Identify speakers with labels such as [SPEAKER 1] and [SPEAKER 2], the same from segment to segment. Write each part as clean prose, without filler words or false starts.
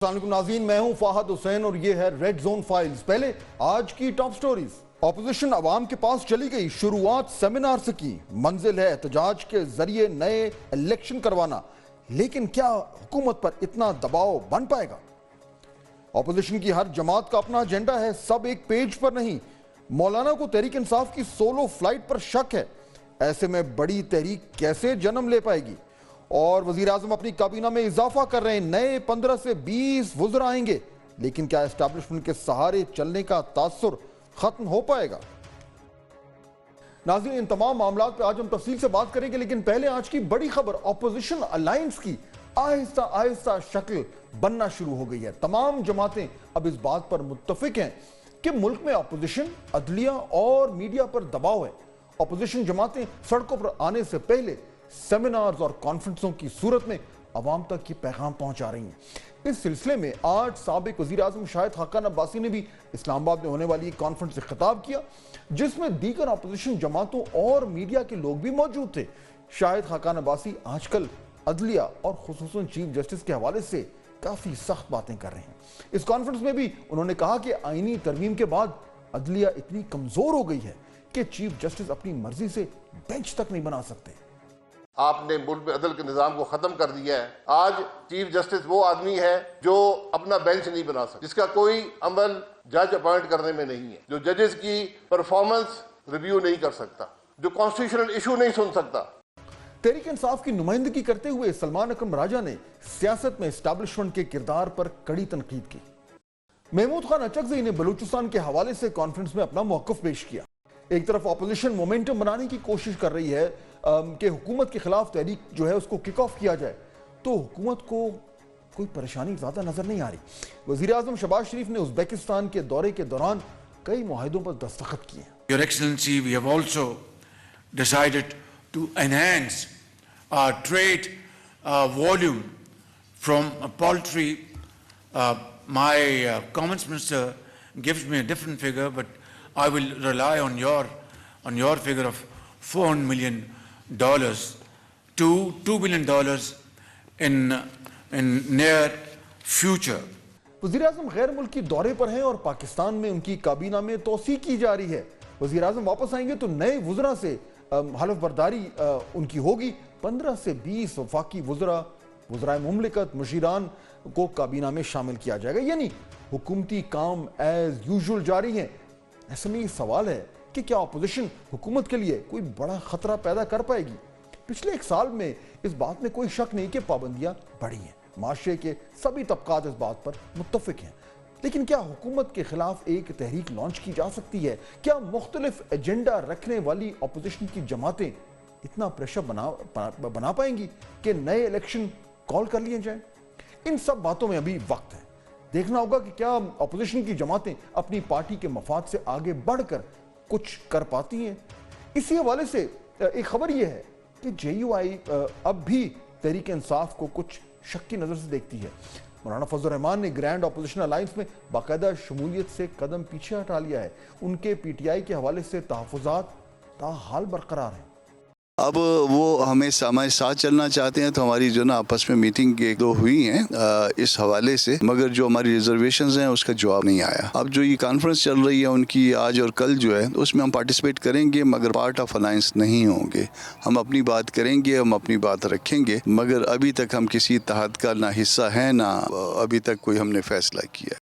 [SPEAKER 1] السلام علیکم ناظرین، میں ہوں فاہد حسین اور یہ ہے ریڈ زون فائلز۔ پہلے آج کی ٹاپ سٹوریز۔ اپوزیشن عوام کے پاس چلی گئی، شروعات سیمینار سے کی، منزل ہے احتجاج کے ذریعے نئے الیکشن کروانا، لیکن کیا حکومت پر اتنا دباؤ بن پائے گا؟ اپوزیشن کی ہر جماعت کا اپنا ایجنڈا ہے، سب ایک پیج پر نہیں۔ مولانا کو تحریک انصاف کی سولو فلائٹ پر شک ہے، ایسے میں بڑی تحریک کیسے جنم لے پائے گی؟ اور وزیراعظم اپنی کابینہ میں اضافہ کر رہے ہیں، نئے 15 سے 20 وزراء آئیں گے، لیکن کیا اسٹیبلشمنٹ کے سہارے چلنے کا تاثر ختم ہو پائے گا؟ ناظرین، ان تمام معاملات پہ آج ہم تفصیل سے بات کریں گے، لیکن پہلے آج کی بڑی خبر، اپوزیشن الائنس کی آہستہ آہستہ شکل بننا شروع ہو گئی ہے۔ تمام جماعتیں اب اس بات پر متفق ہیں کہ ملک میں اپوزیشن، عدلیہ اور میڈیا پر دباؤ ہے۔ اپوزیشن جماعتیں سڑکوں پر آنے سے پہلے سیمینارز اور کانفرنسوں کی صورت میں عوام تک یہ پیغام پہنچا رہی ہیں۔ اس سلسلے میں آج سابق وزیر اعظم شاہد خاقان عباسی نے بھی اسلام آباد میں ہونے والی کانفرنس سے خطاب کیا، جس میں دیگر اپوزیشن جماعتوں اور میڈیا کے لوگ بھی موجود تھے۔ شاہد خاقان عباسی آج کل عدلیہ اور خصوصاً چیف جسٹس کے حوالے سے کافی سخت باتیں کر رہے ہیں۔ اس کانفرنس میں بھی انہوں نے کہا کہ آئینی ترمیم کے بعد عدلیہ اتنی کمزور ہو گئی ہے کہ چیف جسٹس اپنی مرضی سے بینچ تک نہیں بنا سکتے۔
[SPEAKER 2] آپ نے ملک میں عدل کے نظام کو ختم کر دیا ہے۔ آج چیف جسٹس وہ آدمی ہے جو اپنا بینچ نہیں بنا سکتا، جس کا کوئی عمل جج اپوائنٹ کرنے میں نہیں ہے، جو ججز کی پرفارمنس ریویو نہیں کر سکتا، جو کانسٹیٹیوشنل ایشو نہیں سن سکتا۔
[SPEAKER 1] تحریک انصاف کی نمائندگی کرتے ہوئے سلمان اکرم راجہ نے سیاست میں اسٹیبلشمنٹ کے کردار پر کڑی تنقید کی۔ محمود خان اچکزئی نے بلوچستان کے حوالے سے کانفرنس میں اپنا موقف پیش کیا۔ ایک طرف اپوزیشن مومنٹم بنانے کی کوشش کر رہی ہے کہ حکومت کے خلاف تحریک جو ہے اس کو کک آف کیا جائے، تو حکومت کو کوئی پریشانی زیادہ نظر نہیں آ رہی۔ وزیر اعظم شہباز شریف نے ازبیکستان کے دورے کے دوران کئی معاہدوں پر دستخط کیے ہیں۔
[SPEAKER 3] Your Excellency, we have also decided to enhance our trade volume from poultry. My Commerce Minister gives me a different figure, but I will rely on your figure of $400 million to $2 billion in near future.
[SPEAKER 1] وزیر اعظم غیر ملکی دورے پر ہیں اور پاکستان میں ان کی کابینہ میں توسیع کی جا رہی ہے۔ وزیر اعظم واپس آئیں گے تو نئے وزراء سے حلف برداری ان کی ہوگی۔ 15 سے 20 وفاقی وزراء مملکت، مشیران کو کابینہ میں شامل کیا جائے گا، یعنی حکومتی کام ایز یوزول جاری ہیں۔ ایسے میں یہ سوال ہے کہ کیا اپوزیشن حکومت کے لیے کوئی بڑا خطرہ پیدا کر پائے گی؟ پچھلے ایک سال میں اس بات میں کوئی شک نہیں کہ پابندیاں بڑھی ہیں، معاشرے کے سبھی طبقات اس بات پر متفق ہیں، لیکن کیا حکومت کے خلاف ایک تحریک لانچ کی جا سکتی ہے؟ کیا مختلف ایجنڈا رکھنے والی اپوزیشن کی جماعتیں اتنا پریشر بنا پائیں گی کہ نئے الیکشن کال کر لیے جائیں؟ ان سب باتوں میں ابھی وقت ہے۔ دیکھنا ہوگا کہ کیا اپوزیشن کی جماعتیں اپنی پارٹی کے مفاد سے آگے بڑھ کر کچھ کر پاتی ہیں۔ اسی حوالے سے ایک خبر یہ ہے کہ جے یو آئی اب بھی تحریک انصاف کو کچھ شک کی نظر سے دیکھتی ہے۔ مولانا فضل الرحمان نے گرینڈ اپوزیشن الائنس میں باقاعدہ شمولیت سے قدم پیچھے ہٹا لیا ہے۔ ان کے پی ٹی آئی کے حوالے سے تحفظات تاحال برقرار ہیں۔
[SPEAKER 4] اب وہ ہمیں ہمارے ساتھ چلنا چاہتے ہیں، تو ہماری جو نا آپس میں میٹنگ ایک دو ہوئی ہیں اس حوالے سے، مگر جو ہماری ریزرویشنز ہیں اس کا جواب نہیں آیا۔ اب جو یہ کانفرنس چل رہی ہے ان کی آج اور کل جو ہے اس میں ہم پارٹیسپیٹ کریں گے، مگر پارٹ آف الائنس نہیں ہوں گے۔ ہم اپنی بات کریں گے، ہم اپنی بات رکھیں گے، مگر ابھی تک ہم کسی اتحاد کا نہ حصہ ہیں، نہ ابھی تک کوئی ہم نے فیصلہ کیا ہے۔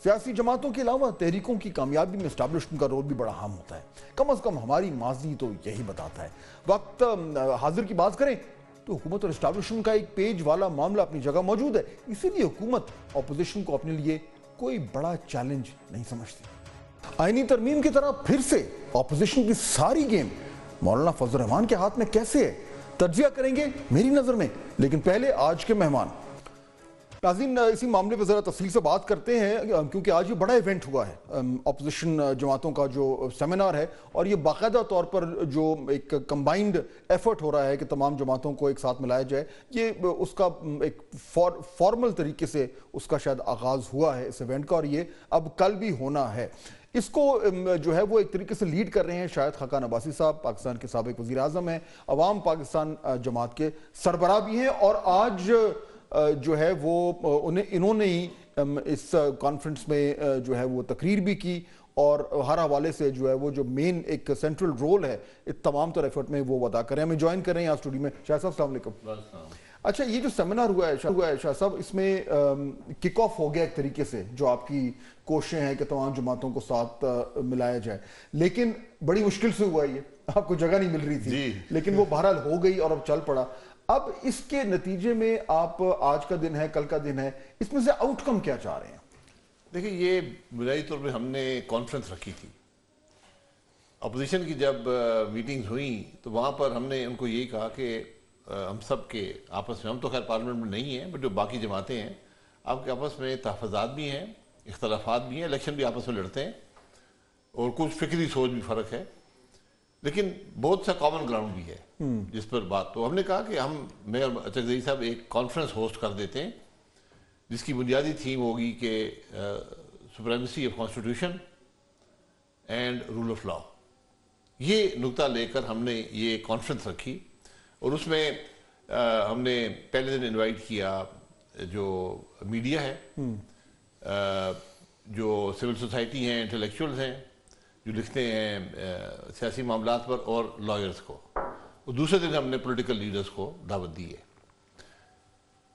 [SPEAKER 1] سیاسی جماعتوں کے علاوہ تحریکوں کی کامیابی میں اسٹیبلشمنٹ کا رول بھی بڑا اہم ہوتا ہے، کم از کم ہماری ماضی تو یہی بتاتا ہے۔ وقت حاضر کی بات کریں تو حکومت اور اسٹیبلشمنٹ کا ایک پیج والا معاملہ اپنی جگہ موجود ہے، اسی لیے حکومت اپوزیشن کو اپنے لیے کوئی بڑا چیلنج نہیں سمجھتی۔ آئینی ترمیم کی طرح پھر سے اپوزیشن کی ساری گیم مولانا فضل الرحمان کے ہاتھ میں کیسے ہے، تجزیہ کریں گے میری نظر میں، لیکن پہلے آج کے مہمان۔ ناظرین، اسی معاملے پہ ذرا تفصیل سے بات کرتے ہیں کیونکہ آج یہ بڑا ایونٹ ہوا ہے، اپوزیشن جماعتوں کا جو سیمینار ہے، اور یہ باقاعدہ طور پر جو ایک کمبائنڈ ایفرٹ ہو رہا ہے کہ تمام جماعتوں کو ایک ساتھ ملایا جائے، یہ اس کا ایک فارمل طریقے سے اس کا شاید آغاز ہوا ہے اس ایونٹ کا، اور یہ اب کل بھی ہونا ہے۔ اس کو جو ہے وہ ایک طریقے سے لیڈ کر رہے ہیں شاہد خاقان عباسی صاحب، پاکستان کے سابق وزیر اعظم ہیں، عوام پاکستان جماعت کے سربراہ بھی ہیں، اور آج جو ہے وہ انہوں نے ہی اس کانفرنس میں جو ہے وہ تقریر بھی کی اور ہر حوالے سے جو ہے وہ جو مین ایک سینٹرل رول ہے اس تمام تر ایفرٹ میں وہ ادا کر رہے ہیں. ہمیں جوائن کر رہے ہیں یہاں اسٹوڈیو میں شاہ صاحب. السلام علیکم. اچھا, یہ جو سیمینار ہوا ہے شاہ صاحب, اس میں کک آف ہو گیا ایک طریقے سے, جو آپ کی کوششیں ہیں کہ تمام جماعتوں کو ساتھ ملایا جائے, لیکن بڑی مشکل سے ہوا یہ, آپ کو جگہ نہیں مل رہی تھی, لیکن وہ بہرحال ہو گئی اور اب چل پڑا. اب اس کے نتیجے میں آپ آج کا دن ہے, کل کا دن ہے, اس میں سے آؤٹ کم کیا چاہ رہے ہیں؟
[SPEAKER 5] دیکھیں, یہ بنیادی طور پہ ہم نے کانفرنس رکھی تھی. اپوزیشن کی جب میٹنگز ہوئیں تو وہاں پر ہم نے ان کو یہی کہا کہ ہم سب کے آپس میں, ہم تو خیر پارلیمنٹ میں نہیں ہیں, بٹ جو باقی جماعتیں ہیں آپ کے آپس میں تحفظات بھی ہیں, اختلافات بھی ہیں, الیکشن بھی آپس میں لڑتے ہیں, اور کچھ فکری سوچ بھی فرق ہے, لیکن بہت سا کامن گراؤنڈ بھی ہے جس پر بات. تو ہم نے کہا کہ میں اور چکزئی صاحب ایک کانفرنس ہوسٹ کر دیتے ہیں جس کی بنیادی تھیم ہوگی کہ supremacy of constitution and rule of law. یہ نقطہ لے کر ہم نے یہ کانفرنس رکھی, اور اس میں ہم نے پہلے دن انوائٹ کیا جو میڈیا ہے, جو سول سوسائٹی ہیں, انٹلیکچوئلز ہیں جو لکھتے ہیں سیاسی معاملات پر, اور لائرز کو. اور دوسرے دن ہم نے پولیٹیکل لیڈرز کو دعوت دی ہے.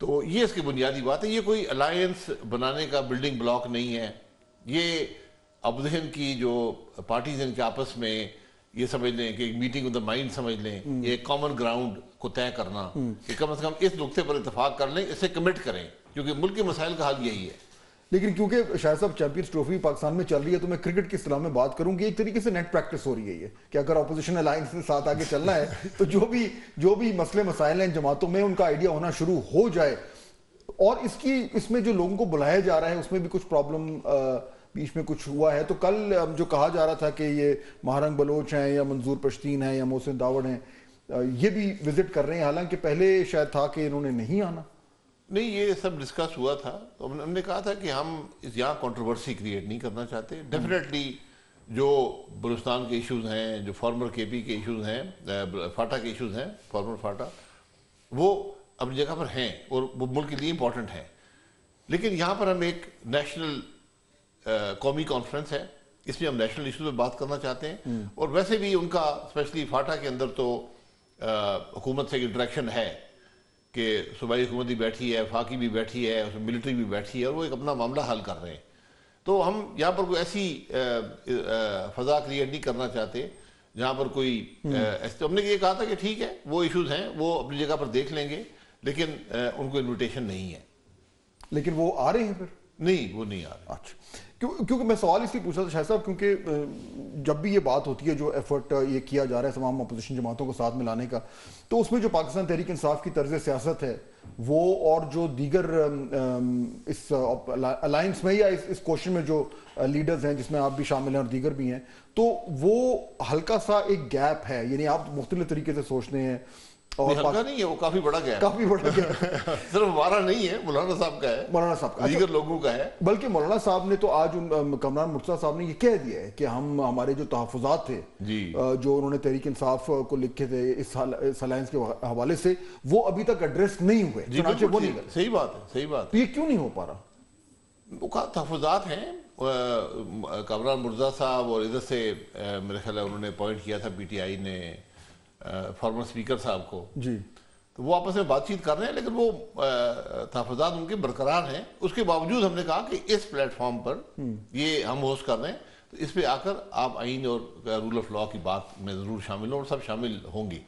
[SPEAKER 5] تو یہ اس کی بنیادی بات ہے. یہ کوئی الائنس بنانے کا بلڈنگ بلاک نہیں ہے. یہ اپوزیشن کی جو پارٹیز ہیں ان کے آپس میں یہ سمجھ لیں کہ ایک میٹنگ آف دا مائنڈ سمجھ لیں, ایک کامن گراؤنڈ کو طے کرنا کہ کم از کم اس نقطے پر اتفاق کر لیں, اسے کمٹ کریں, کیونکہ ملک کے مسائل کا حل یہی ہے.
[SPEAKER 1] لیکن کیونکہ شاہ صاحب چیمپئنز ٹرافی پاکستان میں چل رہی ہے تو میں کرکٹ کی اصطلاح میں بات کروں گی, ایک طریقے سے نیٹ پریکٹس ہو رہی ہے یہ کہ اگر اپوزیشن الائنس کے ساتھ آگے چلنا ہے تو جو بھی مسئلے مسائل ہیں جماعتوں میں ان کا آئیڈیا ہونا شروع ہو جائے. اور اس میں جو لوگوں کو بلایا جا رہا ہے اس میں بھی کچھ پرابلم بیچ میں کچھ ہوا ہے. تو کل جو کہا جا رہا تھا کہ یہ مہارنگ بلوچ ہیں یا منظور پشتین ہیں یا محسن داوڑ ہیں, یہ بھی وزٹ کر رہے ہیں, حالانکہ پہلے شاید تھا کہ انہوں نے نہیں آنا.
[SPEAKER 5] نہیں, یہ سب ڈسکس ہوا تھا. تو ہم نے کہا تھا کہ ہم یہاں کنٹروورسی کریٹ نہیں کرنا چاہتے. ڈیفینیٹلی جو بلوچستان کے ایشوز ہیں, جو فارمر کے پی کے ایشوز ہیں, فاٹا کے ایشوز ہیں, فارمر فاٹا, وہ اپنی جگہ پر ہیں اور وہ ملک کے لیے امپورٹنٹ ہیں. لیکن یہاں پر ہم ایک نیشنل قومی کانفرنس ہے, اس میں ہم نیشنل ایشوز پہ بات کرنا چاہتے ہیں. اور ویسے بھی ان کا اسپیشلی فاٹا کے اندر تو حکومت سے انٹریکشن ہے کہ صوبائی حکومت بھی بیٹھی ہے, وفاقی بھی بیٹھی ہے, اس میں ملٹری بھی بیٹھی ہے, اور وہ ایک اپنا معاملہ حل کر رہے ہیں. تو ہم یہاں پر کوئی ایسی فضا کریٹ نہیں کرنا چاہتے جہاں پر کوئی ہم نے یہ کہا تھا کہ ٹھیک ہے وہ ایشوز ہیں وہ اپنی جگہ پر دیکھ لیں گے, لیکن ان کو انویٹیشن نہیں ہے.
[SPEAKER 1] لیکن وہ آ رہے ہیں پھر؟
[SPEAKER 5] نہیں, وہ نہیں آ رہے.
[SPEAKER 1] اچھا, کیونکہ میں سوال اس لیے پوچھا تھا شاہ صاحب, کیونکہ جب بھی یہ بات ہوتی ہے جو ایفرٹ یہ کیا جا رہا ہے تمام اپوزیشن جماعتوں کو ساتھ ملانے کا, تو اس میں جو پاکستان تحریک انصاف کی طرز سیاست ہے وہ اور جو دیگر اس الائنس میں یا اس کوشش میں جو لیڈرز ہیں جس میں آپ بھی شامل ہیں اور دیگر بھی ہیں, تو وہ ہلکا سا ایک گیپ ہے. یعنی آپ مختلف طریقے سے سوچتے ہیں, اور
[SPEAKER 5] ہلکا نہیں ہے, وہ کافی بڑا گیا,
[SPEAKER 1] کافی بڑا گیا.
[SPEAKER 5] صرف ہمارا نہیں ہے, مولانا صاحب کا ہے,
[SPEAKER 1] مولانا صاحب کا,
[SPEAKER 5] دیگر لوگوں کا ہے.
[SPEAKER 1] بلکہ مولانا صاحب نے تو آج کامران مرتضیٰ صاحب نے یہ کہہ دیا ہے کہ ہمارے جو تحفظات تھے جو انہوں نے تحریک انصاف کو لکھے تھے اس الائنس کے حوالے سے, وہ ابھی تک ایڈریس نہیں ہوئے. چنانچہ وہ نہیں.
[SPEAKER 5] صحیح بات ہے, صحیح بات.
[SPEAKER 1] یہ کیوں نہیں ہو پا رہا؟
[SPEAKER 5] وہ تحفظات ہیں. کامران مرتضیٰ صاحب اور ادھر سے میرے خیال ہے انہوں نے اپوائنٹ کیا تھا پی ٹی آئی نے فارمر اسپیکر صاحب کو,
[SPEAKER 1] جی,
[SPEAKER 5] تو وہ آپس میں بات چیت کر رہے ہیں, لیکن وہ تحفظات ان کے برقرار ہیں. اس کے باوجود ہم نے کہا کہ اس پلیٹ فارم پر یہ ہم ہوسٹ کر رہے ہیں, تو اس پہ آ کر آپ آئین اور رول آف لا کی بات میں ضرور شامل ہوں, اور سب شامل ہوں گی.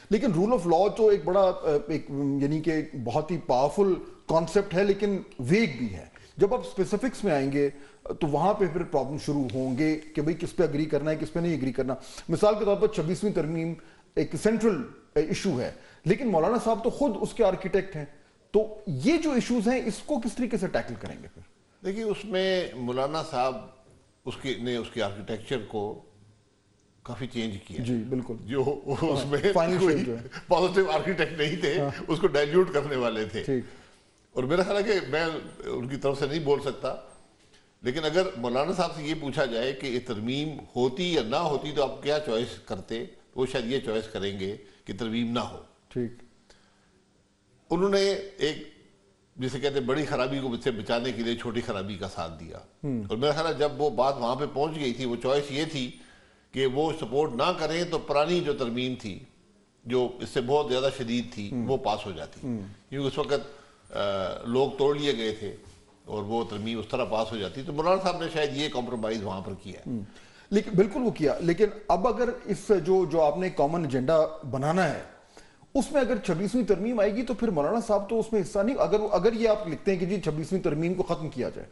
[SPEAKER 1] لیکن رول آف لا تو ایک بڑا یعنی کہ بہت ہی پاورفل کانسیپٹ ہے, لیکن ویگ بھی ہے. جب آپ اسپیسیفکس میں آئیں گے تو وہاں پہ پھر پرابلم شروع ہوں گے کہ بھئی کس پہ اگری کرنا ہے, کس پہ نہیں اگری کرنا. مثال کے طور پر 26ویں ترمیم ایک سینٹرل ایشو ہے, لیکن مولانا صاحب تو خود اس کے آرکیٹیکٹ ہیں, تو یہ جو ایشوز ہیں اس کو کس طریقے سے ٹیکل کریں گے پھر؟
[SPEAKER 5] دیکھیے, اس میں مولانا صاحب اس کے آرکیٹیکچر کو کافی چینج کیا.
[SPEAKER 1] جی بالکل,
[SPEAKER 5] جو اس میں کوئی پازیٹیو آرکیٹیکٹ نہیں تھے, اس کو ڈائلیوٹ کرنے والے تھے. اور میرا خیال ہے کہ میں ان کی طرف سے نہیں بول سکتا, لیکن اگر مولانا صاحب سے یہ پوچھا جائے کہ یہ ترمیم ہوتی یا نہ ہوتی تو آپ کیا چوائس کرتے, وہ شاید یہ چوائس کریں گے کہ ترمیم نہ ہو.
[SPEAKER 1] ٹھیک.
[SPEAKER 5] انہوں نے ایک جسے کہتے ہیں بڑی خرابی کو سے بچانے کے لیے چھوٹی خرابی کا ساتھ دیا. اور میرا خیال ہے جب وہ بات وہاں پہ پہنچ گئی تھی, وہ چوائس یہ تھی کہ وہ سپورٹ نہ کریں تو پرانی جو ترمیم تھی جو اس سے بہت زیادہ شدید تھی وہ پاس ہو جاتی, کیونکہ اس وقت لوگ توڑ لیے گئے تھے اور وہ ترمیم اس طرح پاس ہو جاتی. تو مولانا صاحب نے شاید یہ کمپرومائز وہاں پر کیا ہے.
[SPEAKER 1] لیکن بالکل وہ کیا, لیکن اب اگر اس جو آپ نے کامن ایجنڈا بنانا ہے اس میں اگر 26ویں ترمیم آئے گی تو پھر مولانا صاحب تو اس میں حصہ نہیں, اگر یہ آپ لکھتے ہیں کہ جی 26ویں ترمیم کو ختم کیا جائے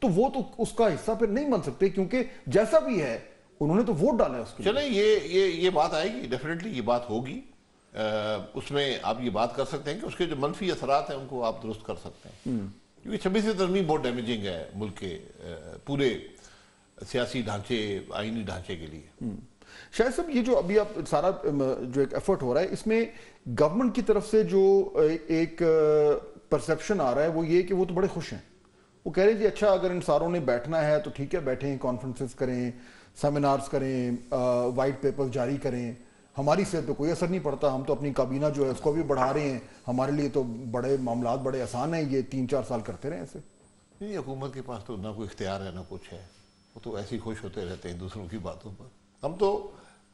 [SPEAKER 1] تو وہ تو اس کا حصہ پھر نہیں بن سکتے, کیونکہ جیسا بھی ہے انہوں نے تو ووٹ ڈالا ہے اس کے.
[SPEAKER 5] چلیں یہ بات آئے گی, ڈیفینیٹلی یہ بات ہوگی. اس میں آپ یہ بات کر سکتے ہیں کہ اس کے جو منفی اثرات ہیں ان کو آپ درست کر سکتے ہیں, کیونکہ 26ویں ترمیم بہت ڈیمیجنگ ہے ملک کے پورے سیاسی ڈھانچے, آئینی ڈھانچے کے لیے.
[SPEAKER 1] شاید صاحب یہ جو ابھی آپ سارا جو ایک ایفرٹ ہو رہا ہے اس میں گورنمنٹ کی طرف سے جو ایک پرسیپشن آ رہا ہے وہ یہ کہ وہ تو بڑے خوش ہیں, وہ کہہ رہے ہیں جی اچھا اگر ان ساروں نے بیٹھنا ہے تو ٹھیک ہے بیٹھیں, کانفرنسز کریں, سیمینارز کریں, وائٹ پیپر جاری کریں, ہماری صحت پہ کوئی اثر نہیں پڑتا, ہم تو اپنی کابینہ جو ہے اس کو بھی بڑھا رہے ہیں, ہمارے لیے تو بڑے معاملات بڑے آسان ہیں, یہ 3-4 سال کرتے رہے ایسے.
[SPEAKER 5] نہیں, حکومت کے پاس تو نہ کوئی اختیار ہے نہ کچھ ہے, وہ تو ایسے ہی خوش ہوتے رہتے ہیں دوسروں کی باتوں پر. ہم تو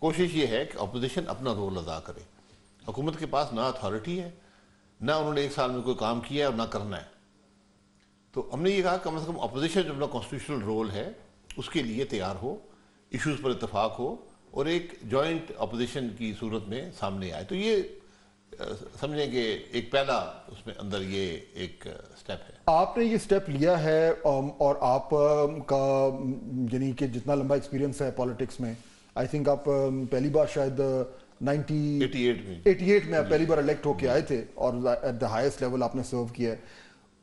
[SPEAKER 5] کوشش یہ ہے کہ اپوزیشن اپنا رول ادا کرے. حکومت کے پاس نہ اتھارٹی ہے, نہ انہوں نے 1 سال میں کوئی کام کیا ہے اور نہ کرنا ہے. تو ہم نے یہ کہا کم از کم اپوزیشن جو اپنا کانسٹیٹیوشنل رول ہے اس کے لیے تیار ہو, ایشوز پر اتفاق ہو اور ایک جوائنٹ اپوزیشن کی صورت میں سامنے آئے. تو یہ سمجھیں کہ ایک پہلا اس میں اندر یہ ایک سٹیپ ہے.
[SPEAKER 1] آپ نے یہ سٹیپ لیا ہے اور آپ کا یعنی کہ جتنا لمبا ایکسپیرینس ہے پالیٹکس میں, آئی تھنک آپ پہلی بار شاید 88 میں آپ پہلی بار الیکٹ ہو کے آئے تھے اور ایٹ دا ہائیسٹ لیول آپ نے سرو کیا ہے.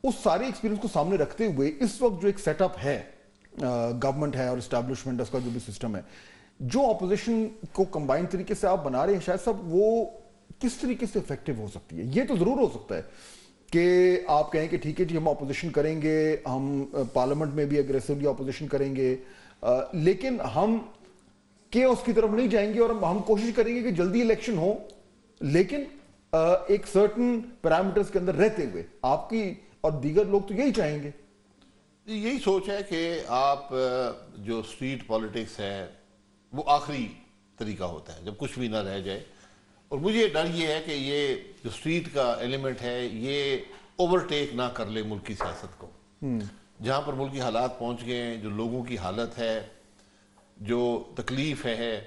[SPEAKER 1] اس سارے ایکسپیرینس کو سامنے رکھتے ہوئے اس وقت جو ایک سیٹ اپ ہے, گورنمنٹ ہے اور اسٹیبلشمنٹ, اس کا جو بھی سسٹم ہے, جو اپوزیشن کو کمبائن طریقے سے آپ بنا رہے ہیں, شاید صاحب وہ کس طریقے سے افیکٹو ہو سکتی ہے؟ یہ تو ضرور ہو سکتا ہے کہ آپ کہیں کہ ٹھیک ہے جی ہم اپوزیشن کریں گے, ہم پارلیمنٹ میں بھی اگریسولی اپوزیشن کریں گے, لیکن ہم کیوس کی طرف نہیں جائیں گے اور ہم کوشش کریں گے کہ جلدی الیکشن ہو, لیکن ایک سرٹن پیرامیٹرز کے اندر رہتے ہوئے. آپ کی اور دیگر لوگ تو یہی چاہیں گے.
[SPEAKER 5] یہی سوچ ہے کہ آپ جو اسٹریٹ پالیٹکس ہے وہ آخری طریقہ ہوتا ہے جب کچھ بھی نہ رہ جائے. اور مجھے ڈر یہ ہے کہ یہ جو اسٹریٹ کا ایلیمنٹ ہے یہ اوورٹیک نہ کر لے ملک کی سیاست کو. جہاں پر ملکی حالات پہنچ گئے ہیں, جو لوگوں کی حالت ہے, جو تکلیف ہے,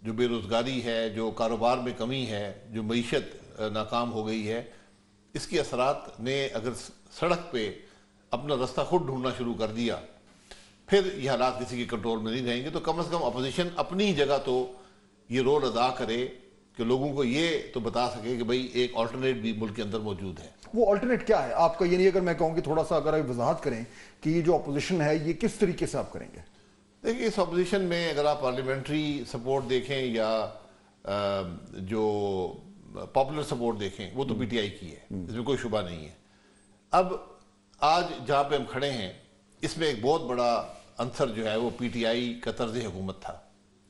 [SPEAKER 5] جو بے روزگاری ہے, جو کاروبار میں کمی ہے, جو معیشت ناکام ہو گئی ہے, اس کے اثرات نے اگر سڑک پہ اپنا رستہ خود ڈھونڈنا شروع کر دیا پھر یہ حالات کسی کے کنٹرول میں نہیں رہیں گے. تو کم از کم اپوزیشن اپنی جگہ تو یہ رول ادا کرے کہ لوگوں کو یہ تو بتا سکے کہ بھئی ایک آلٹرنیٹ بھی ملک کے اندر موجود ہے.
[SPEAKER 1] وہ آلٹرنیٹ کیا ہے آپ کا؟ یعنی اگر میں کہوں کہ تھوڑا سا اگر آپ وضاحت کریں کہ یہ جو اپوزیشن ہے یہ کس طریقے سے آپ کریں گے؟
[SPEAKER 5] دیکھیں اس اپوزیشن میں اگر آپ پارلیمنٹری سپورٹ دیکھیں یا جو پاپولر سپورٹ دیکھیں وہ تو پی ٹی آئی کی ہے, اس میں کوئی شبہ نہیں ہے. اب آج جہاں پہ ہم کھڑے ہیں اس میں ایک بہت بڑا عنصر جو ہے وہ پی ٹی آئی کا طرز حکومت تھا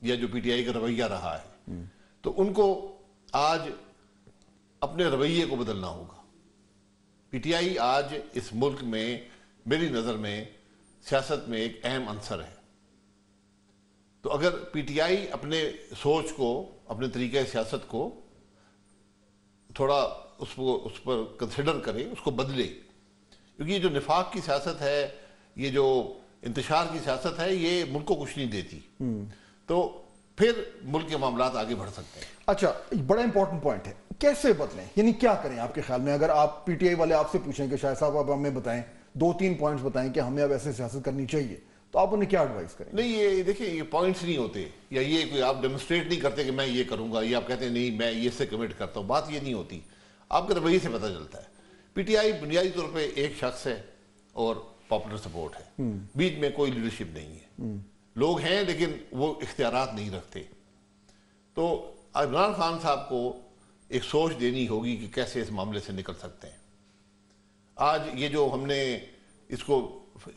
[SPEAKER 5] یا جو پی ٹی آئی کا رویہ رہا ہے. تو ان کو آج اپنے رویے کو بدلنا ہوگا. پی ٹی آئی آج اس ملک میں میری نظر میں سیاست میں ایک اہم عنصر ہے. تو اگر پی ٹی آئی اپنے سوچ کو, اپنے طریقہ سیاست کو تھوڑا اس پر کنسیڈر کرے, اس کو بدلے, کیونکہ یہ جو نفاق کی سیاست ہے, یہ جو انتشار کی سیاست ہے, یہ ملک کو کچھ نہیں دیتی. تو پھر ملک کے معاملات آگے بڑھ سکتے ہیں.
[SPEAKER 1] اچھا, بڑا امپورٹنٹ پوائنٹ ہے, کیسے بدلیں, یعنی کیا کریں آپ کے خیال میں؟ اگر آپ پی ٹی آئی والے آپ سے پوچھیں کہ شاہد صاحب اب ہمیں بتائیں 2-3 پوائنٹس بتائیں کہ ہمیں اب ایسے سیاست کرنی چاہیے, تو آپ انہیں کیا ایڈوائز کریں؟
[SPEAKER 5] نہیں, یہ دیکھیں یہ پوائنٹس نہیں ہوتے, یا یہ کوئی آپ ڈیمونسٹریٹ نہیں کرتے کہ میں یہ کروں گا, یا آپ کہتے ہیں نہیں میں یہ سے کمٹ کرتا ہوں. بات یہ نہیں ہوتی, آپ کے رویے سے پتہ چلتا ہے. پی ٹی آئی بنیادی طور پہ ایک شخص ہے اور پاپولر سپورٹ ہے, بیچ میں کوئی لیڈرشپ نہیں ہے. لوگ ہیں لیکن وہ اختیارات نہیں رکھتے. تو عمران خان صاحب کو ایک سوچ دینی ہوگی کہ کیسے اس معاملے سے نکل سکتے ہیں. آج یہ جو ہم نے اس کو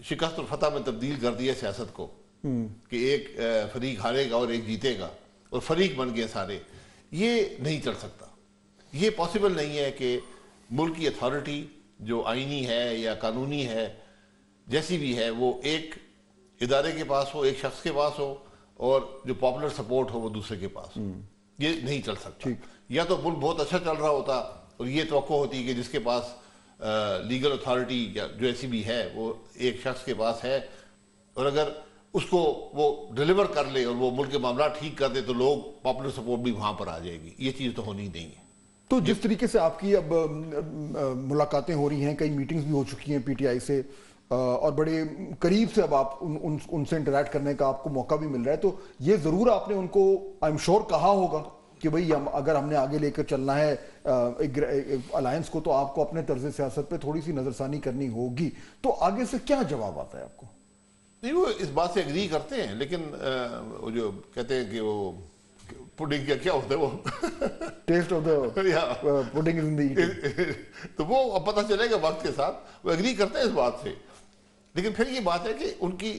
[SPEAKER 5] شکست اور فتح میں تبدیل کر دیا سیاست کو کہ ایک فریق ہارے گا اور ایک جیتے گا اور فریق بن گئے سارے, یہ نہیں چل سکتا. یہ پاسبل نہیں ہے کہ ملک کی اتھارٹی جو آئینی ہے یا قانونی ہے جیسی بھی ہے وہ ایک ادارے کے پاس ہو, ایک شخص کے پاس ہو, اور جو پاپولر سپورٹ ہو وہ دوسرے کے پاس ہو. یہ نہیں چل سکتا. یا تو ملک بہت اچھا چل رہا ہوتا اور یہ توقع ہوتی کہ جس کے پاس لیگل اتھارٹی یا جو ایسی بھی ہے وہ ایک شخص کے پاس ہے, اور اگر اس کو وہ ڈیلیور کر لے اور وہ ملک کے معاملات ٹھیک کر دے تو لوگ پاپولر سپورٹ بھی وہاں پر آ جائے گی. یہ چیز تو ہونی نہیں ہے.
[SPEAKER 1] تو جس طریقے سے آپ کی اب ملاقاتیں ہو رہی ہیں, کئی میٹنگز بھی ہو چکی ہیں پی ٹی آئی سے, اور بڑے قریب سے اب آپ ان سے انٹریکٹ کرنے کا آپ کو موقع بھی مل رہا ہے, تو یہ ضرور آپ نے ان کو آئی ایم شور کہا ہوگا کہ بھئی اگر ہم نے آگے لے کر چلنا ہے الائنس کو تو آپ کو اپنے طرز سیاست پہ تھوڑی سی نظر ثانی کرنی ہوگی. تو آگے سے کیا جواب آتا ہے آپ کو؟
[SPEAKER 5] نہیں, وہ اس بات سے اگری کرتے ہیں, لیکن وہ جو کہتے ہیں کہ وہ پوڈنگ کیا ہوتا ہے وہ
[SPEAKER 1] test of the putting is in the eating,
[SPEAKER 5] تو وہ اب پتہ چلے گا وقت کے ساتھ. وہ اگری کرتے ہیں اس بات سے, لیکن پھر یہ بات ہے کہ ان کی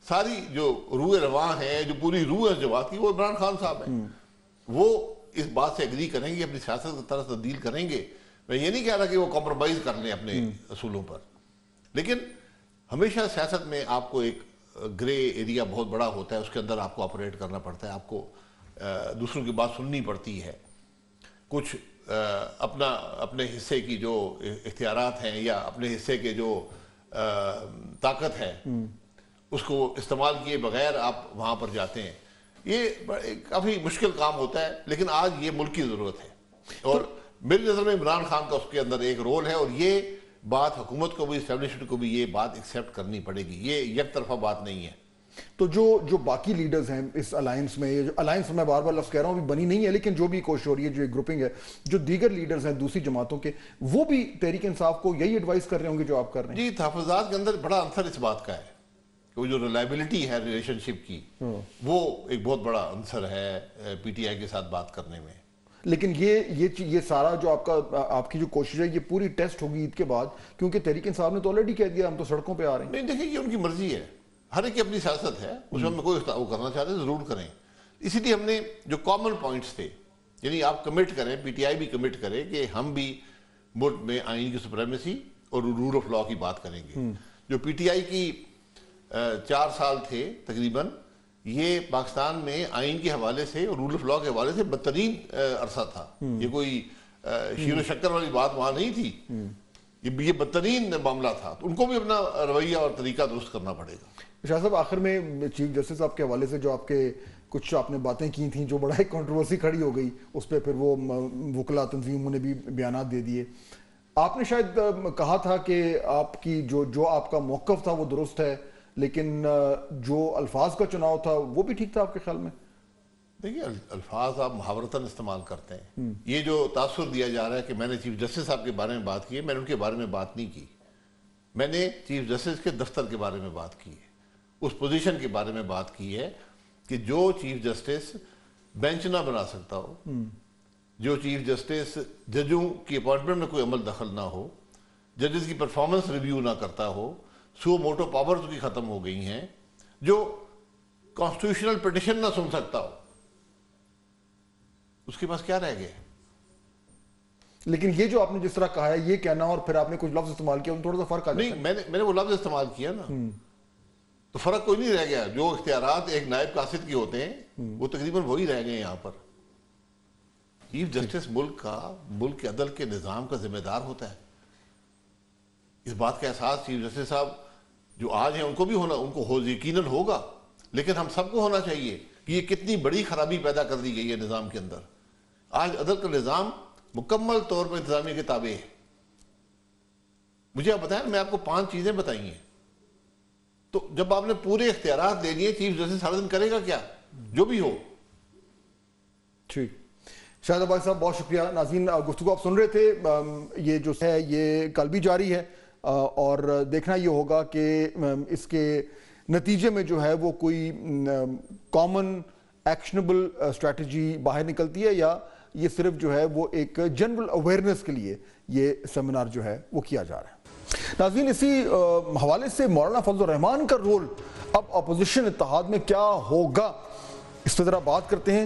[SPEAKER 5] ساری جو روح رواں ہے, جو پوری روح ہے جواب کی, وہ عمران خان صاحب ہیں. وہ اس بات سے اگری کریں گے, اپنی سیاست کی طرف تبدیل کریں گے. میں یہ نہیں کہہ رہا کہ وہ کمپرومائز کر لیں اپنے اصولوں پر, لیکن ہمیشہ سیاست میں آپ کو ایک گرے ایریا بہت بڑا ہوتا ہے, اس کے اندر آپ کو آپریٹ کرنا پڑتا ہے, آپ کو دوسروں کی بات سننی پڑتی ہے. کچھ اپنے حصے کی جو اختیارات ہیں یا اپنے حصے کے جو طاقت ہے اس کو استعمال کیے بغیر آپ وہاں پر جاتے ہیں. یہ کافی مشکل کام ہوتا ہے, لیکن آج یہ ملک کی ضرورت ہے, اور میری نظر میں عمران خان کا اس کے اندر ایک رول ہے, اور یہ بات حکومت کو بھی, اسٹیبلشمنٹ کو بھی یہ بات ایکسیپٹ کرنی پڑے گی. یہ یک طرفہ بات نہیں ہے.
[SPEAKER 1] تو جو باقی لیڈرز ہیں اس الائنس میں, یہ جو الائنس میں بار بار لفظ کہہ رہا ہوں ابھی بنی نہیں ہے, لیکن جو بھی کوشش ہو رہی ہے, جو ایک گروپنگ ہے, جو دیگر لیڈرز ہیں دوسری جماعتوں کے, وہ بھی تحریک انصاف کو یہی ایڈوائز کر رہے ہوں گے جو آپ کر رہے ہیں؟
[SPEAKER 5] جی, تحفظات کے اندر بڑا عنصر اس بات کا ہے کہ وہ جو ریلائبلٹی ہے ریلیشن شپ کی, وہ ایک بہت بڑا عنصر ہے پی ٹی آئی کے ساتھ بات کرنے میں.
[SPEAKER 1] لیکن یہ سارا جو آپ کی جو کوشش ہے یہ پوری ٹیسٹ ہوگی عید کے بعد, کیونکہ تحریک انصاف نے تو آلریڈی کہہ دیا ہم تو سڑکوں پہ آ رہے ہیں.
[SPEAKER 5] نہیں, دیکھیں یہ ان کی مرضی ہے, ہر ایک کی اپنی سیاست ہے, اس میں کوئی وہ کرنا چاہتے ہیں ضرور کریں. اسی لیے ہم نے جو کامن پوائنٹس تھے, یعنی آپ کمٹ کریں, پی ٹی آئی بھی کمٹ کرے کہ ہم بھی ملک میں آئین کی سپریمیسی اور رول آف لا کی بات کریں گے. جو پی ٹی آئی کی 4 سال تھے تقریباً, یہ پاکستان میں آئین کے حوالے سے اور رول آف لا کے حوالے سے بدترین عرصہ تھا. یہ کوئی شیر و شکر والی بات وہاں نہیں تھی, یہ بدترین معاملہ تھا. تو ان کو بھی اپنا رویہ اور طریقہ درست کرنا پڑے گا.
[SPEAKER 1] شاہ صاحب, آخر میں چیف جسٹس صاحب کے حوالے سے جو آپ کے کچھ آپ نے باتیں کی تھیں جو بڑا ایک کنٹروورسی کھڑی ہو گئی, اس پہ پھر وہ وکلا تنظیموں نے بھی بیانات دے دیے. آپ نے شاید کہا تھا کہ آپ کی جو آپ کا موقف تھا وہ درست ہے, لیکن جو الفاظ کا چناؤ تھا وہ بھی ٹھیک تھا آپ کے خیال میں؟
[SPEAKER 5] دیکھیے, الفاظ آپ محاورتاً استعمال کرتے ہیں. یہ جو تاثر دیا جا رہا ہے کہ میں نے چیف جسٹس صاحب کے بارے میں بات کی ہے, میں نے ان کے بارے میں بات نہیں کی. میں نے چیف جسٹس کے دفتر کے بارے میں بات کی ہے, اس پوزیشن کے بارے میں بات کی ہے کہ جو چیف جسٹس بینچ نہ بنا سکتا ہو, جو چیف جسٹس ججوں کی اپوائنٹمنٹ میں کوئی عمل دخل نہ ہو, ججز کی پرفارمنس ریویو نہ کرتا ہو, سو موٹو پاورز کی ختم ہو گئی ہیں, جو کانسٹیٹیوشنل پٹیشن نہ سن سکتا ہو, اس کے پاس کیا رہ گیا ہے؟
[SPEAKER 1] لیکن یہ جو آپ نے جس طرح کہا ہے یہ کہنا اور پھر آپ نے کچھ لفظ استعمال کیا, ان تھوڑا سا فرق آ جاتا ہے.
[SPEAKER 5] نہیں, میں نے وہ لفظ استعمال کیا نا, تو فرق کوئی نہیں رہ گیا. جو اختیارات ایک نائب قاصد کے ہوتے ہیں وہ تقریباً وہی رہ گئے یہاں پر. چیف جسٹس ملک کے عدل کے نظام کا ذمہ دار ہوتا ہے. اس بات کا احساس چیف جسٹس صاحب جو آج ہیں ان کو بھی ہونا, ان کو یقیناً ہوگا, لیکن ہم سب کو ہونا چاہیے کہ یہ کتنی بڑی خرابی پیدا کر دی گئی ہے نظام کے اندر. آج عدل کا نظام مکمل طور پر انتظامیہ کے تابع ہے. مجھے آپ بتائیں, میں آپ کو 5 چیزیں بتائی ہیں, تو جب آپ نے پورے اختیارات لے لیے, چیف جسٹس سارا دن کرے گا کیا, جو بھی ہو.
[SPEAKER 1] ٹھیک, شاہد عباسی صاحب بہت شکریہ. ناظرین, گفتگو آپ سن رہے تھے, یہ جو ہے یہ کل بھی جاری ہے, اور دیکھنا یہ ہوگا کہ اس کے نتیجے میں جو ہے وہ کوئی کامن ایکشنبل اسٹریٹجی باہر نکلتی ہے, یا یہ صرف جو ہے وہ ایک جنرل اویئرنیس کے لیے یہ سیمینار جو ہے وہ کیا جا رہا ہے. ناظرین, اسی حوالے سے مولانا فضل الرحمان کا رول اب اپوزیشن اتحاد میں کیا ہوگا, اس پہ ذرا بات کرتے ہیں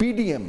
[SPEAKER 1] PDM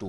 [SPEAKER 6] 2।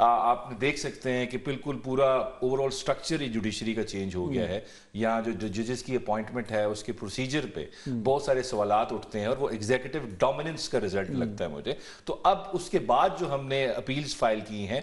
[SPEAKER 6] آپ دیکھ سکتے ہیں کہ بالکل پورا اوور آل سٹرکچر ہی جوڈیشری کا چینج ہو گیا ہے. یہاں جو ججز کی اپوائنٹمنٹ ہے اس کے پروسیجر پہ بہت سارے سوالات اٹھتے ہیں اور وہ ایگزیکٹو ڈومیننس کا رزلٹ لگتا ہے مجھے. تو اب اس کے بعد جو ہم نے اپیلز فائل کی ہیں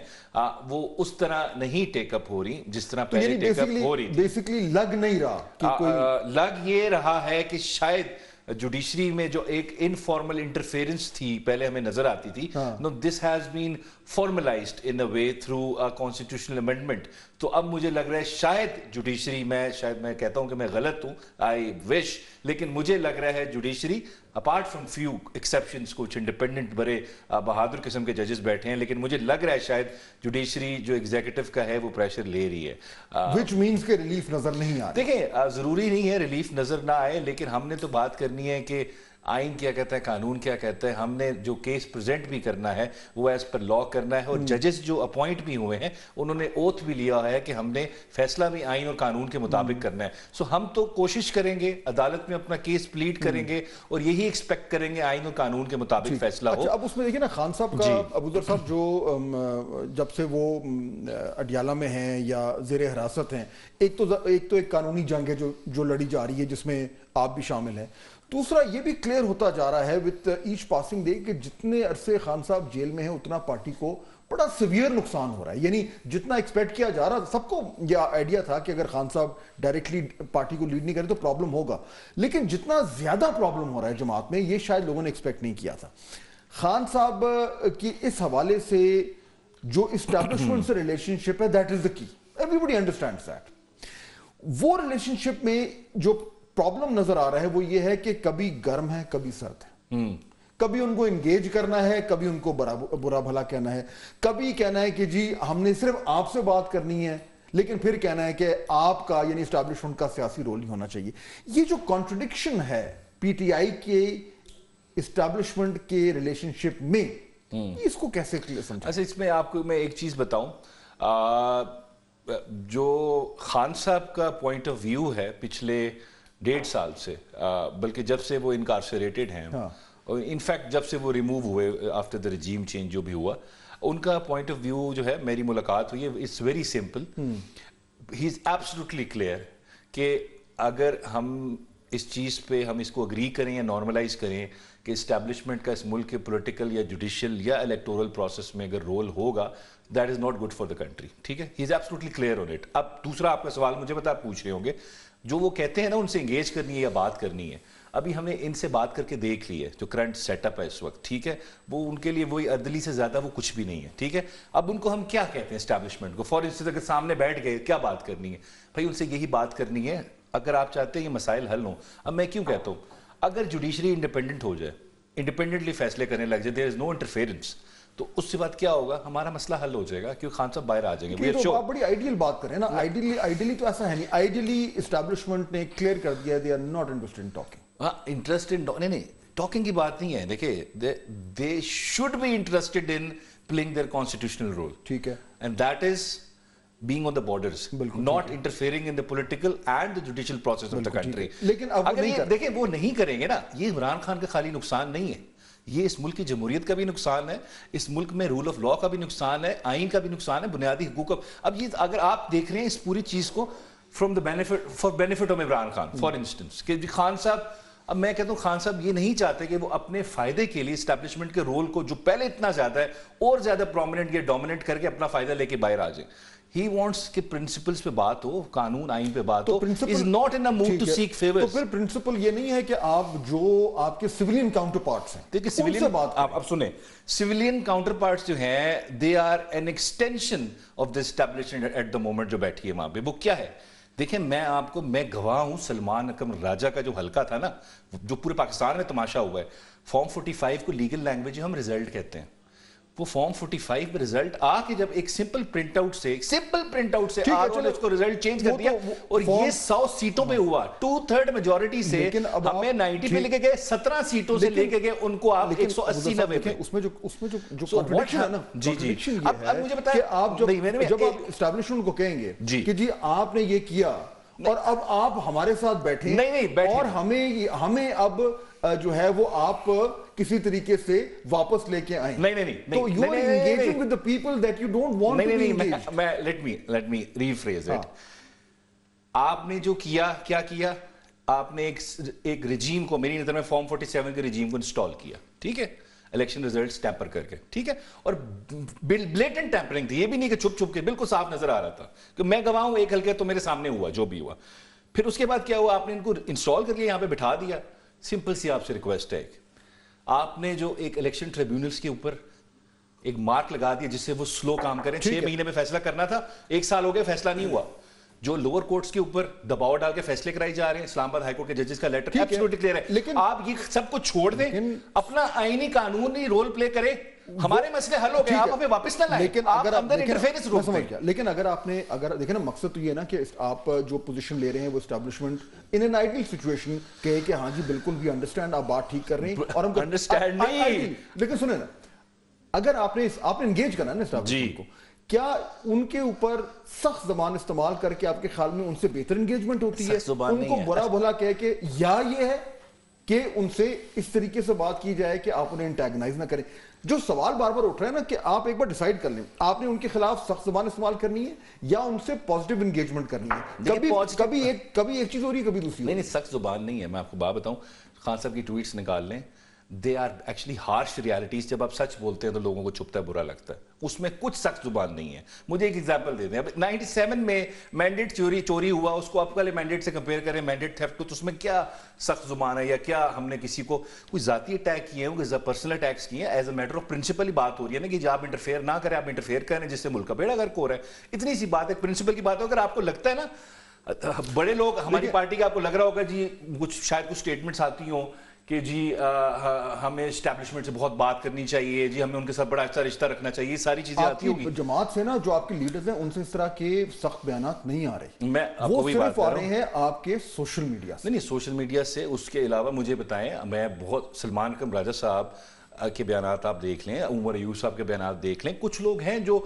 [SPEAKER 6] وہ اس طرح نہیں ٹیک اپ ہو رہی جس طرح پہلے ٹیک اپ ہو رہی تھی.
[SPEAKER 1] بیسیکلی لگ نہیں رہا,
[SPEAKER 6] لگ یہ رہا ہے کہ شاید جوڈیشری میں جو ایک انفارمل انٹرفیرنس تھی پہلے ہمیں نظر آتی تھی, now this has been formalised in a way through a constitutional amendment. تو اب مجھے لگ رہا ہے شاید جوڈیشری, شاید میں کہتا ہوں کہ میں غلط ہوں, آئی وش, لیکن مجھے لگ رہا ہے judiciary apart from few exceptions, کچھ انڈیپینڈنٹ بڑے بہادر قسم کے ججز بیٹھے ہیں, لیکن مجھے لگ رہا ہے شاید جوڈیشری جو ایگزیکٹو کا ہے وہ پریشر لے رہی ہے.
[SPEAKER 1] which means کہ ریلیف نظر نہیں آ رہی.
[SPEAKER 6] دیکھیں ضروری نہیں ہے ریلیف نظر نہ آئے, لیکن ہم نے تو بات کرنی ہے کہ آئین کیا کہتا ہے, قانون کیا کہتا ہے. ہم نے جو کیس پریزنٹ بھی کرنا ہے وہ ایز پر لا کرنا ہے, اور ججز جو اپوائنٹ بھی ہوئے ہیں انہوں نے اوتھ بھی لیا ہے کہ ہم نے فیصلہ بھی آئین اور قانون کے مطابق کرنا ہے. سو ہم تو کوشش کریں گے, عدالت میں اپنا کیس پلیڈ کریں گے اور یہی ایکسپیکٹ کریں گے آئین اور قانون کے مطابق فیصلہ ہو.
[SPEAKER 1] اب اس میں دیکھیں نا خان صاحب کا, ابوذر صاحب جو جب سے وہ اڈیالہ میں ہیں یا زیر حراست ہیں, ایک تو ایک قانونی جنگ ہے جو لڑی جا رہی ہے جس میں آپ بھی شامل ہیں. دوسرا یہ بھی کلیئر ہوتا جا رہا ہے وتھ ایچ پاسنگ ڈے کہ جتنے عرصے خان صاحب جیل میں ہیں اتنا پارٹی کو بڑا سیویئر نقصان ہو رہا ہے. یعنی جتنا ایکسپیکٹ کیا جا رہا, سب کو یہ آئیڈیا تھا کہ اگر خان صاحب ڈائریکٹلی پارٹی کو لیڈ نہیں کرے تو پرابلم ہوگا, لیکن جتنا زیادہ پرابلم ہو رہا ہے جماعت میں, یہ شاید لوگوں نے ایکسپیکٹ نہیں کیا تھا. خان صاحب کی اس حوالے سے جو اسٹیبلشمنٹ سے ریلیشن شپ ہے, دیٹ از دا کی, ایوری بڈی انڈرسٹینڈز دیٹ. وہ ریلیشن شپ میں جو پرابلم نظر آ رہا ہے وہ یہ ہے کہ کبھی گرم ہے کبھی سرد ہے, کبھی ان کو انگیج کرنا ہے, کبھی ان کو برا بھلا کہنا ہے, کبھی کہنا ہے کہ جی ہم نے صرف آپ سے بات کرنی ہے, لیکن پھر کہنا ہے کہ آپ کا یعنی اسٹیبلشمنٹ کا سیاسی رول نہیں ہونا چاہیے. یہ جو کانٹرڈکشن ہے پی ٹی آئی کے اسٹیبلشمنٹ کے ریلیشن شپ میں, اس کو کیسے سمجھیں؟
[SPEAKER 6] اچھا, اس میں آپ کو میں ایک چیز بتاؤں, جو خان صاحب کا پوائنٹ آف ویو ہے پچھلے 1.5 سال سے, بلکہ جب سے وہ انکارسریٹڈ ہیں, اور انفیکٹ جب سے وہ ریموو ہوئے آفٹر دا رجیم چینج جو بھی ہوا, ان کا پوائنٹ آف ویو جو ہے, میری ملاقات ہوئی ہے, it's very simple. He is absolutely clear کہ اگر ہم اس چیز پہ ہم اس کو اگری کریں یا نارملائز کریں کہ اسٹیبلشمنٹ کا اس ملک کے پولیٹیکل یا جوڈیشل یا الیکٹورل پروسیس میں اگر رول ہوگا, that is not good for the country. ٹھیک ہے, he is absolutely clear on it. اب دوسرا آپ کا سوال مجھے پوچھ رہے ہوں گے, جو وہ کہتے ہیں نا ان سے انگیج کرنی ہے یا بات کرنی ہے, ابھی ہم نے ان سے بات کر کے دیکھ لی ہے جو کرنٹ سیٹ اپ ہے اس وقت. ٹھیک ہے, وہ ان کے لیے وہی اردلی سے زیادہ وہ کچھ بھی نہیں ہے. ٹھیک ہے, اب ان کو ہم کیا کہتے ہیں اسٹیبلشمنٹ کو, فار انسٹنس اگر سامنے بیٹھ گئے کیا بات کرنی ہے بھائی, ان سے یہی بات کرنی ہے اگر آپ چاہتے ہیں یہ مسائل حل ہوں. اب میں کیوں کہتا ہوں, اگر جوڈیشری انڈیپینڈنٹ ہو جائے, انڈیپینڈنٹلی فیصلے کرنے لگ جائے, دیر از نو انٹرفیئرنس, تو اس سے بعد کیا ہوگا, ہمارا مسئلہ حل ہو جائے گا کیونکہ خان صاحب باہر آ جائیں گے.
[SPEAKER 1] تو آپ بڑی آئیڈیل بات کریں نا, آئیڈیلی تو ایسا ہے نہیں. آئیڈیلی اسٹیبلشمنٹ نے کلیئر کر دیا they are not interested in talking.
[SPEAKER 6] ہاں, انٹرسٹ ان نہیں, ٹاکنگ کی بات نہیں ہے. دیکھیں, they should be interested in playing their constitutional role.
[SPEAKER 1] ٹھیک ہے,
[SPEAKER 6] and that is being on the borders, not interfering in the political and the judicial process of the country.
[SPEAKER 1] لیکن
[SPEAKER 6] اگر یہ دیکھیں وہ نہیں کریں گے نا, یہ عمران خان کا خالی نقصان نہیں ہے, یہ اس ملک کی جمہوریت کا بھی نقصان ہے, اس ملک میں رول آف لا کا بھی نقصان ہے, آئین کا بھی نقصان ہے, بنیادی حقوق کا. اب یہ اگر آپ دیکھ رہے ہیں اس پوری چیز کو from the benefit for benefit of Imran Khan, for instance کہ خان صاحب, اب میں کہتا ہوں خان صاحب یہ نہیں چاہتے کہ وہ اپنے فائدے کے لیے اسٹیبلشمنٹ کے رول کو جو پہلے اتنا زیادہ ہے اور زیادہ پرومیننٹ یا ڈومیننٹ کر کے اپنا فائدہ لے کے باہر آ جائیں. He wants کہ پرنسپلز پہ بات ہو, قانون آئین پہ بات ہو, is not in a mood to seek favors.
[SPEAKER 1] تو پھر پرنسپل یہ نہیں ہے کہ آپ جو آپ کے سیولین کاؤنٹر پارٹس ہیں,
[SPEAKER 6] دیکھیں سیولین, آپ سنیں, سیولین کاؤنٹر پارٹس جو ہیں they are an extension of the establishment at the moment جو بیٹھی ہے وہاں پہ. وہ کیا ہے, دیکھیں میں گواہ ہوں سلمان اکرم راجہ کا جو حلقہ تھا نا, جو پورے پاکستان میں تماشا ہوا ہے, فارم 45 کو لیگل لینگویج ہم ریزلٹ کہتے ہیں. وہ فارم 45 میں رزلٹ آ کے جب ایک سمپل پرنٹ آؤٹ سے آر نے اس کو رزلٹ چینج کر دیا, اور یہ 100 سیٹوں پہ ہوا, 2/3 میجورٹی سے ہمیں 90 پہ لے کے گئے, 17 سیٹوں سے لے کے گئے ان کو آپ 180 90 پہ.
[SPEAKER 1] اس میں جو کنٹرڈکشن ہے نا,
[SPEAKER 6] جی
[SPEAKER 1] اب مجھے بتائیں کہ آپ جب آپ اسٹیبلشمنٹ کو کہیں گے کہ جی آپ نے یہ کیا اور اب آپ ہمارے ساتھ بیٹھیں
[SPEAKER 6] نہیں بیٹھیں
[SPEAKER 1] اور ہمیں اب جو ہے وہ آپ کسی طریقے سے واپس لے کے آئیں.
[SPEAKER 6] نہیں
[SPEAKER 1] تو you are engaging with the people that you don't want to be engaged.
[SPEAKER 6] let me rephrase it. آپ نے جو کیا آپ نے ایک رجیم کو, میری نظر میں فارم 47 کے رجیم کو انسٹال کیا, ٹھیک ہے, الیکشن ریزلٹس ٹیمپر کر کے, ٹھیک ہے, اور بلیٹنٹ ٹیمپرنگ تھی, یہ بھی نہیں کہ چھپ کے, بالکل صاف نظر آ رہا تھا کہ میں گواہ ہوں, ایک حلقے تو میرے سامنے ہوا جو بھی ہوا. پھر اس کے بعد کیا ہوا, آپ نے ان کو انسٹال کر لیا, یہاں پہ بٹھا دیا. سمپل سی آپ سے ریکویسٹ ہے, آپ نے جو ایک الیکشن ٹریبیونلز کے اوپر ایک مارک لگا دیا جس سے وہ سلو کام کریں, 6 مہینے میں فیصلہ کرنا تھا, 1 سال ہو گیا فیصلہ نہیں ہوا. جو لوور کورٹس کے اوپر دباؤ ڈال کے فیصلے کرائی جا رہے ہیں, اسلام آباد ہائی کورٹ کے ججز کا لیٹر ایبسولوٹلی کلیئر ہے. لیکن آپ یہ سب کو چھوڑ دیں, اپنا آئینی قانونی رول پلے کریں, ہمارے مسئلے حل ہو گئے, آپ ہمیں واپس نہ لائیں.
[SPEAKER 1] لیکن اگر آپ نے دیکھیں نا, مقصد تو یہ ہے نا کہ آپ جو پوزیشن لے رہے ہیں وہ establishment in an ideal situation کہے کہ ہاں جی بالکل بھی انڈرسٹینڈ, آپ بات ٹھیک کر رہے ہیں اور ہم
[SPEAKER 6] انڈرسٹینڈ نہیں.
[SPEAKER 1] لیکن سنیں نا, اگر آپ نے انگیج کرنا ہے نا اسٹیبلشمنٹ کو, کیا ان کے اوپر سخت زبان استعمال کر کے آپ کے خیال میں ان سے بہتر انگیجمنٹ ہوتی ہے؟ ان کو برا بھلا کہہ کے, یا یہ ہے کہ ان سے اس طریقے سے بات کی جائے کہ آپ انہیں انٹیگنائز نہ کریں؟ جو سوال بار بار اٹھ رہا ہے نا کہ آپ ایک بار ڈیسائیڈ کر لیں, آپ نے ان کے خلاف سخت زبان استعمال کرنی ہے یا ان سے پازیٹیو انگیجمنٹ کرنی ہے. کبھی ایک چیز ہو رہی ہے, کبھی دوسری.
[SPEAKER 6] نہیں, سخت زبان نہیں ہے. میں آپ کو بات بتاؤں, خان صاحب کی ٹویٹس نکال لیں, they are actually harsh realities. جب آپ سچ بولتے ہیں تو لوگوں کو چھپتا ہے, برا لگتا ہے, اس میں کچھ سخت زبان نہیں ہے. مجھے ایک ایگزامپل دے دیں, اب 97 میں مینڈیٹ چوری ہوا, اس کو آپ والے مینڈیٹ سے کمپیئر کریں مینڈیٹ تھیفٹ کو, تو اس میں کیا سخت زبان ہے, یا کیا ہم نے کسی کو کوئی ذاتی اٹیک کیے ہیں, کوئی پرسنل اٹیکس کیے ہیں؟ As a matter of principle ہی بات ہو رہی ہے نا کہ آپ انٹرفیئر نہ کریں, آپ انٹرفیئر کریں جس سے ملک کا بیڑا غرق ہو رہا ہے. اتنی سی بات ہے, پرنسپل کی بات ہے. اگر آپ کو لگتا ہے نا, بڑے لوگ ہماری پارٹی کے, آپ کو لگ رہا ہوگا جی شاید کچھ سٹیٹمنٹس آتی ہوں کہ جی ہمیں اسٹیبلشمنٹ سے بہت بات کرنی چاہیے, جی ہمیں ان کے ساتھ بڑا اچھا رشتہ رکھنا چاہیے, یہ ساری چیزیں آتی ہوگی.
[SPEAKER 1] جماعت سے نا جو آپ کے لیڈرز ہیں ان سے اس طرح کے سخت بیانات نہیں آ رہے,
[SPEAKER 6] میں
[SPEAKER 1] وہ صرف آ رہے ہیں آپ کے سوشل میڈیا سے.
[SPEAKER 6] نہیں, سوشل میڈیا سے. اس کے علاوہ مجھے بتائیں, میں بہت سلمان اکرم راجہ صاحب کے بیانات آپ دیکھ لیں, عمر ایوب صاحب کے بیانات دیکھ لیں. کچھ لوگ ہیں جو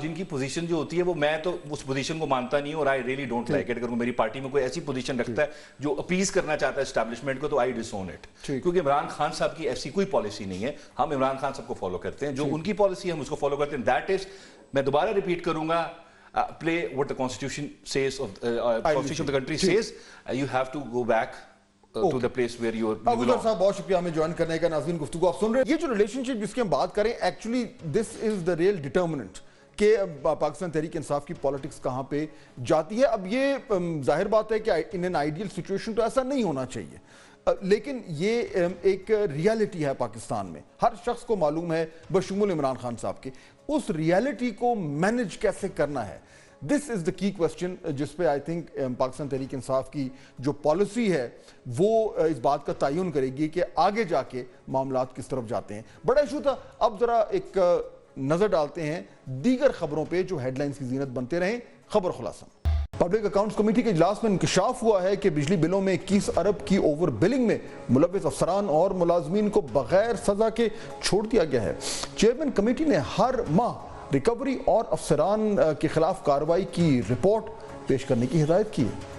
[SPEAKER 6] جن کی پوزیشن جو ہوتی ہے وہ, میں تو اس پوزیشن کو مانتا نہیں ہوں, اور I really don't like it. اگر میری پارٹی میں کوئی ایسی پوزیشن رکھتا ہے جو اپیز کرنا چاہتا ہے اسٹیبلشمنٹ کو, تو آئی ڈس اون اٹ. کیونکہ عمران خان صاحب کی ایسی کوئی پالیسی نہیں ہے, ہم عمران خان صاحب کو فالو کرتے ہیں, جو ان کی پالیسی ہے ہم اس کو فالو کرتے ہیں. دیٹ از, میں دوبارہ ریپیٹ کروں گا, play what the constitution says of constitution of the country says. You have to go back to the place where you belong.
[SPEAKER 1] صاحب بہت شکریہ ہمیں جوائن کرنے کا. ناظرین, گفتگو آپ سن رہے ہیں. یہ جو ریلیشن شپ جس کی ہم بات کریں, actually this is the real detriment کہ پاکستان تحریک انصاف کی پالیٹکس کہاں پہ جاتی ہے. اب یہ ظاہر بات ہے کہ ان این آئیڈیل سچویشن تو ایسا نہیں ہونا چاہیے, لیکن یہ ایک ریالٹی ہے پاکستان میں, ہر شخص کو معلوم ہے بشمول عمران خان صاحب کے. اس ریالٹی کو مینج کیسے کرنا ہے, دس از دا کی کوشچن جس پہ آئی تھنک پاکستان تحریک انصاف کی جو پالیسی ہے وہ اس بات کا تعین کرے گی کہ آگے جا کے معاملات کس طرف جاتے ہیں. بڑا ایشو تھا. اب ذرا ایک نظر ڈالتے ہیں دیگر خبروں پہ جو ہیڈ لائنز کی زینت بنتے رہیں. خبر خلاصہ. پبلک اکاؤنٹس کمیٹی کے اجلاس میں انکشاف ہوا ہے کہ بجلی بلوں میں 21 ارب کی اوور بلنگ میں ملوث افسران اور ملازمین کو بغیر سزا کے چھوڑ دیا گیا ہے. چیئرمین کمیٹی نے ہر ماہ ریکوری اور افسران کے خلاف کارروائی کی رپورٹ پیش کرنے کی ہدایت کی ہے.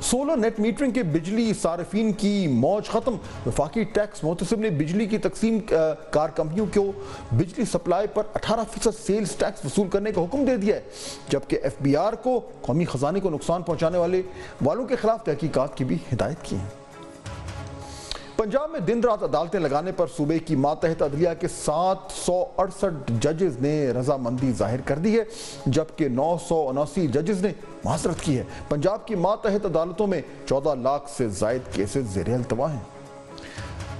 [SPEAKER 1] سولر نیٹ میٹرنگ کے بجلی صارفین کی موج ختم. وفاقی ٹیکس محتسب نے بجلی کی تقسیم کار کمپنیوں کو بجلی سپلائی پر 18% سیلز ٹیکس وصول کرنے کا حکم دے دیا ہے, جبکہ ایف بی آر کو, قومی خزانے کو نقصان پہنچانے والوں کے خلاف تحقیقات کی بھی ہدایت کی ہے. پنجاب میں دن رات عدالتیں لگانے پر صوبے کی ماتحت عدلیہ کے 768 ججز نے رضامندی ظاہر کر دی ہے, جبکہ 979 ججز نے معذرت کی ہے. پنجاب کی ماتحت عدالتوں میں 14 لاکھ سے زائد کیسز زیر التوا ہیں.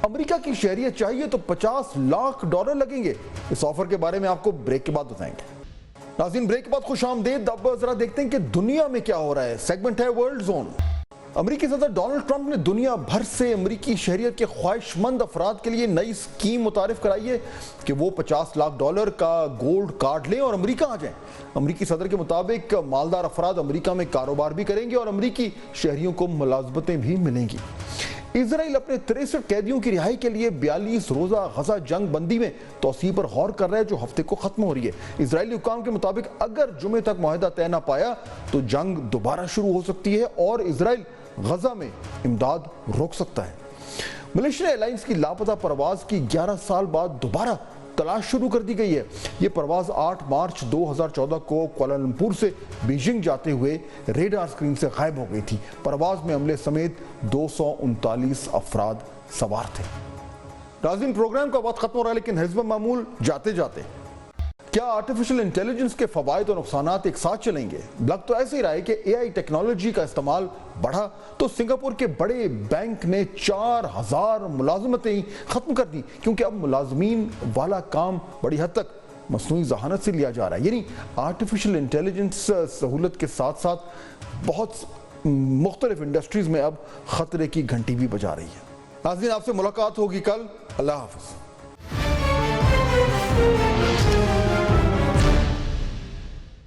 [SPEAKER 1] امریکہ کی شہریت چاہیے تو $50 لاکھ لگیں گے. اس آفر کے بارے میں آپ کو بریک کے بعد بتائیں گے. ناظرین, بریک کے بعد خوش آمدید. اب ذرا دیکھتے ہیں کہ دنیا میں کیا ہو رہا ہے. سیگمنٹ ہے ورلڈ زون. امریکی صدر ڈونلڈ ٹرمپ نے دنیا بھر سے امریکی شہریت کے خواہش مند افراد کے لیے نئی اسکیم متعارف کرائی ہے کہ وہ $50 لاکھ کا گولڈ کارڈ لیں اور امریکہ آ جائیں. امریکی صدر کے مطابق مالدار افراد امریکہ میں کاروبار بھی کریں گے اور امریکی شہریوں کو ملازمتیں بھی ملیں گی. اسرائیل اپنے 63 قیدیوں کی رہائی کے لیے 42 روزہ غزہ جنگ بندی میں توسیع پر غور کر رہے ہیں جو ہفتے کو ختم ہو رہی ہے۔ اسرائیلی حکام کے مطابق اگر جمعے تک معاہدہ طے نہ پایا تو جنگ دوبارہ شروع ہو سکتی ہے اور اسرائیل غزہ میں امداد روک سکتا ہے۔ ملیشین ایئر لائنز کی لاپتہ پرواز کی 11 سال بعد دوبارہ تلاش شروع کر دی گئی ہے۔ یہ پرواز 8 مارچ 2014 کو کوالالمپور سے بیجنگ جاتے ہوئے ریڈار سکرین سے غائب ہو گئی تھی۔ پرواز میں عملے سمیت 239 افراد سوار تھے۔ ناظرین، پروگرام کا وقت ختم ہو رہا ہے لیکن حزب معمول جاتے جاتے کیا آرٹیفیشل انٹیلیجنس کے فوائد اور نقصانات ایک ساتھ چلیں گے؟ لگ تو ایسے ہی رہا ہے کہ اے آئی ٹیکنالوجی کا استعمال بڑھا تو سنگاپور کے بڑے بینک نے 4000 ملازمتیں ختم کر دی کیونکہ اب ملازمین والا کام بڑی حد تک مصنوعی ذہانت سے لیا جا رہا ہے۔ یعنی آرٹیفیشل انٹیلیجنس سہولت کے ساتھ ساتھ بہت مختلف انڈسٹریز میں اب خطرے کی گھنٹی بھی بجا رہی ہے۔ ناظرین، آپ سے ملاقات ہوگی کل۔ اللہ حافظ۔